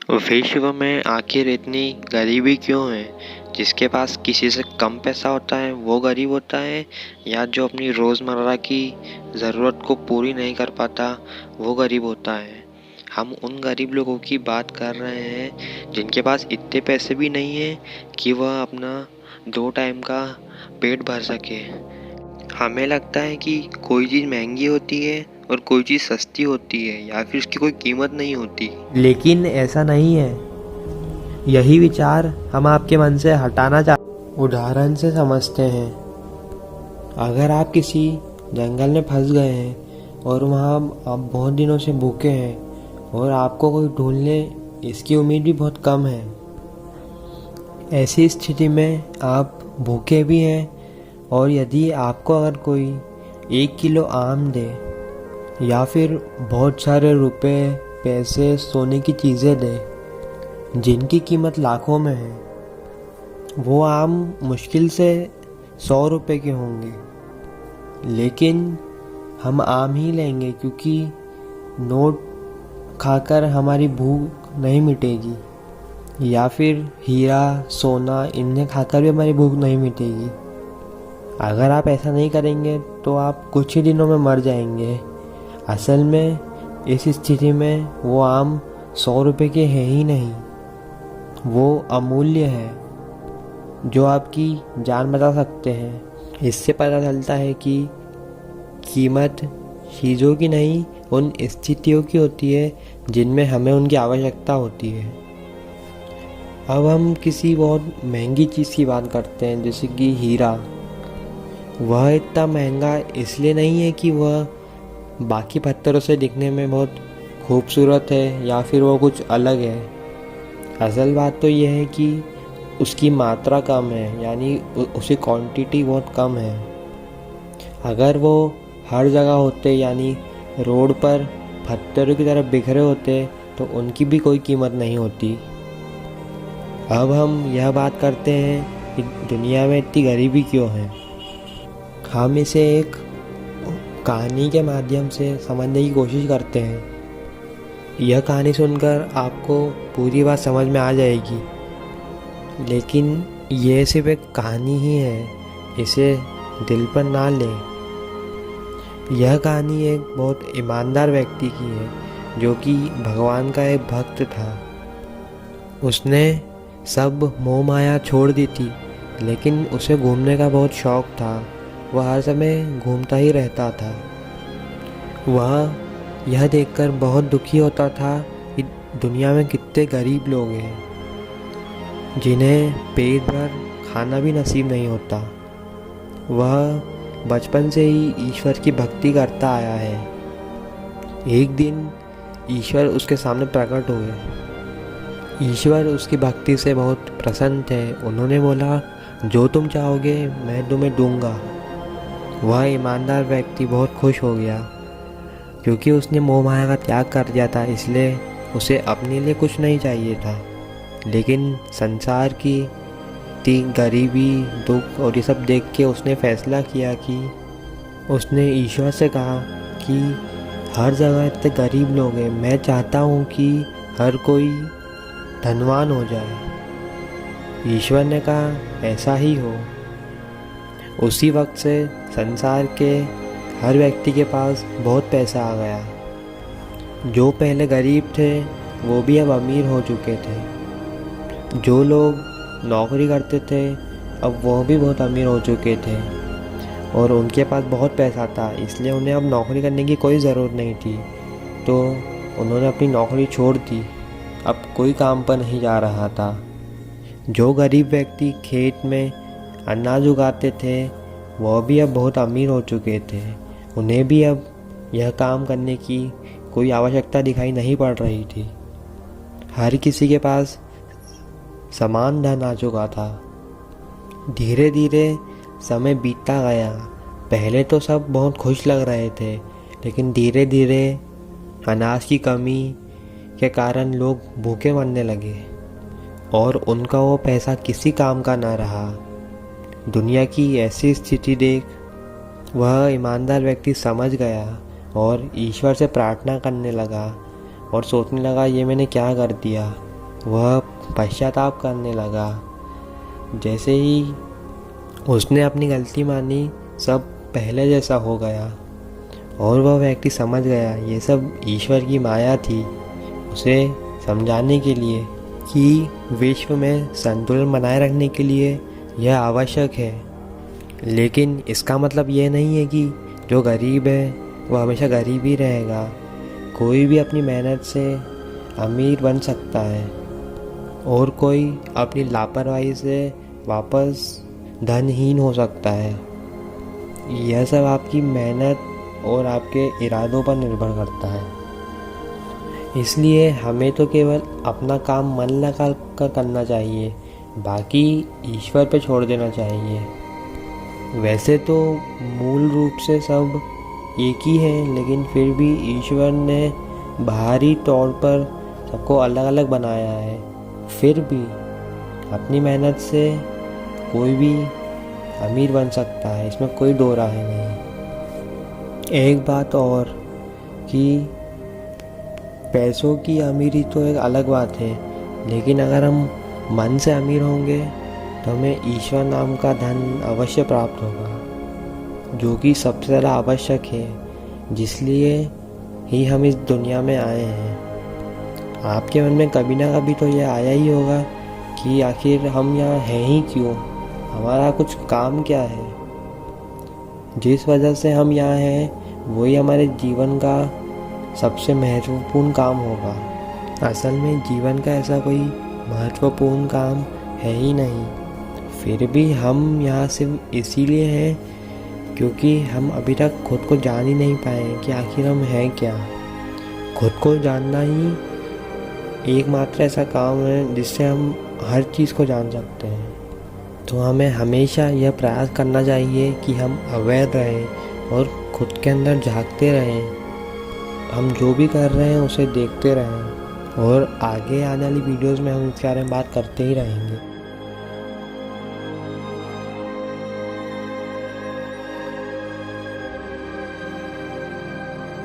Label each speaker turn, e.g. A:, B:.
A: विश्व में आखिर इतनी गरीबी क्यों है? जिसके पास किसी से कम पैसा होता है वो गरीब होता है, या जो अपनी रोज़मर्रा की ज़रूरत को पूरी नहीं कर पाता वो गरीब होता है? हम उन गरीब लोगों की बात कर रहे हैं जिनके पास इतने पैसे भी नहीं हैं कि वह अपना 2 टाइम का पेट भर सके। हमें लगता है कि कोई चीज़ महंगी होती है और कोई चीज़ सस्ती होती है, या फिर उसकी कोई कीमत नहीं होती।
B: लेकिन ऐसा नहीं है। यही विचार हम आपके मन से हटाना चाहते। उदाहरण से समझते हैं, अगर आप किसी जंगल में फंस गए हैं और वहाँ आप बहुत दिनों से भूखे हैं और आपको कोई ढूंढ ले, इसकी उम्मीद भी बहुत कम है। ऐसी स्थिति में आप भूखे भी हैं, और यदि आपको अगर कोई 1 किलो आम दे या फिर बहुत सारे रुपए, पैसे, सोने की चीज़ें दे जिनकी कीमत लाखों में है, वो आम मुश्किल से 100 रुपए के होंगे, लेकिन हम आम ही लेंगे क्योंकि नोट खाकर हमारी भूख नहीं मिटेगी, या फिर हीरा, सोना, इन्हें खाकर भी हमारी भूख नहीं मिटेगी। अगर आप ऐसा नहीं करेंगे तो आप कुछ ही दिनों में मर जाएंगे। असल में इस स्थिति में वो आम 100 रुपए के है ही नहीं, वो अमूल्य है जो आपकी जान बचा सकते हैं। इससे पता चलता है कि कीमत चीज़ों की नहीं, उन स्थितियों की होती है जिनमें हमें उनकी आवश्यकता होती है। अब हम किसी बहुत महंगी चीज़ की बात करते हैं, जैसे कि हीरा। वह इतना महंगा इसलिए नहीं है कि वह बाकी पत्थरों से दिखने में बहुत खूबसूरत है या फिर वो कुछ अलग है। असल बात तो यह है कि उसकी मात्रा कम है, यानी उसकी क्वांटिटी बहुत कम है। अगर वो हर जगह होते, यानी रोड पर पत्थरों की तरह बिखरे होते, तो उनकी भी कोई कीमत नहीं होती। अब हम यह बात करते हैं कि दुनिया में इतनी गरीबी क्यों है। हम इसे एक कहानी के माध्यम से समझने की कोशिश करते हैं। यह कहानी सुनकर आपको पूरी बात समझ में आ जाएगी, लेकिन यह सिर्फ एक कहानी ही है, इसे दिल पर ना लें। यह कहानी एक बहुत ईमानदार व्यक्ति की है जो कि भगवान का एक भक्त था। उसने सब मोह माया छोड़ दी थी, लेकिन उसे घूमने का बहुत शौक था। वह हर समय घूमता ही रहता था। वह यह देखकर बहुत दुखी होता था कि दुनिया में कितने गरीब लोग हैं जिन्हें पेट भर खाना भी नसीब नहीं होता। वह बचपन से ही ईश्वर की भक्ति करता आया है। एक दिन ईश्वर उसके सामने प्रकट हुए। ईश्वर उसकी भक्ति से बहुत प्रसन्न थे। उन्होंने बोला, जो तुम चाहोगे मैं तुम्हें दूंगा। वह ईमानदार व्यक्ति बहुत खुश हो गया, क्योंकि उसने मोह माया का त्याग कर दिया था, इसलिए उसे अपने लिए कुछ नहीं चाहिए था। लेकिन संसार की गरीबी, दुख और ये सब देख के उसने फैसला किया कि उसने ईश्वर से कहा कि हर जगह इतने गरीब लोग हैं, मैं चाहता हूँ कि हर कोई धनवान हो जाए। ईश्वर ने कहा, ऐसा ही हो। उसी वक्त से संसार के हर व्यक्ति के पास बहुत पैसा आ गया। जो पहले गरीब थे वो भी अब अमीर हो चुके थे। जो लोग नौकरी करते थे अब वो भी बहुत अमीर हो चुके थे, और उनके पास बहुत पैसा था, इसलिए उन्हें अब नौकरी करने की कोई ज़रूरत नहीं थी। तो उन्होंने अपनी नौकरी छोड़ दी, अब कोई काम पर नहीं जा रहा था। जो गरीब व्यक्ति खेत में अनाज उगाते थे वह भी अब बहुत अमीर हो चुके थे। उन्हें भी अब यह काम करने की कोई आवश्यकता दिखाई नहीं पड़ रही थी। हर किसी के पास समान धन आ चुका था। धीरे धीरे समय बीतता गया। पहले तो सब बहुत खुश लग रहे थे, लेकिन धीरे धीरे अनाज की कमी के कारण लोग भूखे मरने लगे और उनका वो पैसा किसी काम का ना रहा। दुनिया की ऐसी स्थिति देख वह ईमानदार व्यक्ति समझ गया और ईश्वर से प्रार्थना करने लगा और सोचने लगा, ये मैंने क्या कर दिया। वह पश्चाताप करने लगा। जैसे ही उसने अपनी गलती मानी, सब पहले जैसा हो गया और वह व्यक्ति समझ गया ये सब ईश्वर की माया थी, उसे समझाने के लिए कि विश्व में संतुलन बनाए रखने के लिए यह आवश्यक है। लेकिन इसका मतलब यह नहीं है कि जो गरीब है वह हमेशा गरीब ही रहेगा। कोई भी अपनी मेहनत से अमीर बन सकता है और कोई अपनी लापरवाही से वापस धनहीन हो सकता है। यह सब आपकी मेहनत और आपके इरादों पर निर्भर करता है। इसलिए हमें तो केवल अपना काम मन लगा कर करना चाहिए, बाकी ईश्वर पे छोड़ देना चाहिए। वैसे तो मूल रूप से सब एक ही है, लेकिन फिर भी ईश्वर ने बाहरी तौर पर सबको अलग अलग बनाया है। फिर भी अपनी मेहनत से कोई भी अमीर बन सकता है, इसमें कोई दो राय नहीं। एक बात और कि पैसों की अमीरी तो एक अलग बात है, लेकिन अगर हम मन से अमीर होंगे तो हमें ईश्वर नाम का धन अवश्य प्राप्त होगा, जो कि सबसे ज़्यादा आवश्यक है, जिसलिए ही हम इस दुनिया में आए हैं। आपके मन में कभी ना कभी तो यह आया ही होगा कि आखिर हम यहाँ हैं ही क्यों, हमारा कुछ काम क्या है। जिस वजह से हम यहाँ हैं वही हमारे जीवन का सबसे महत्वपूर्ण काम होगा। असल में जीवन का ऐसा कोई महत्वपूर्ण काम है ही नहीं, फिर भी हम यहाँ सिर्फ इसीलिए हैं क्योंकि हम अभी तक खुद को जान ही नहीं पाए कि आखिर हम हैं क्या। खुद को जानना ही एकमात्र ऐसा काम है जिससे हम हर चीज़ को जान सकते हैं। तो हमें हमेशा यह प्रयास करना चाहिए कि हम अवेयर रहें और खुद के अंदर झांकते रहें। हम जो भी कर रहे हैं उसे देखते रहें और आगे आने वाली वीडियोस में हम इसके बारे में बात करते ही रहेंगे।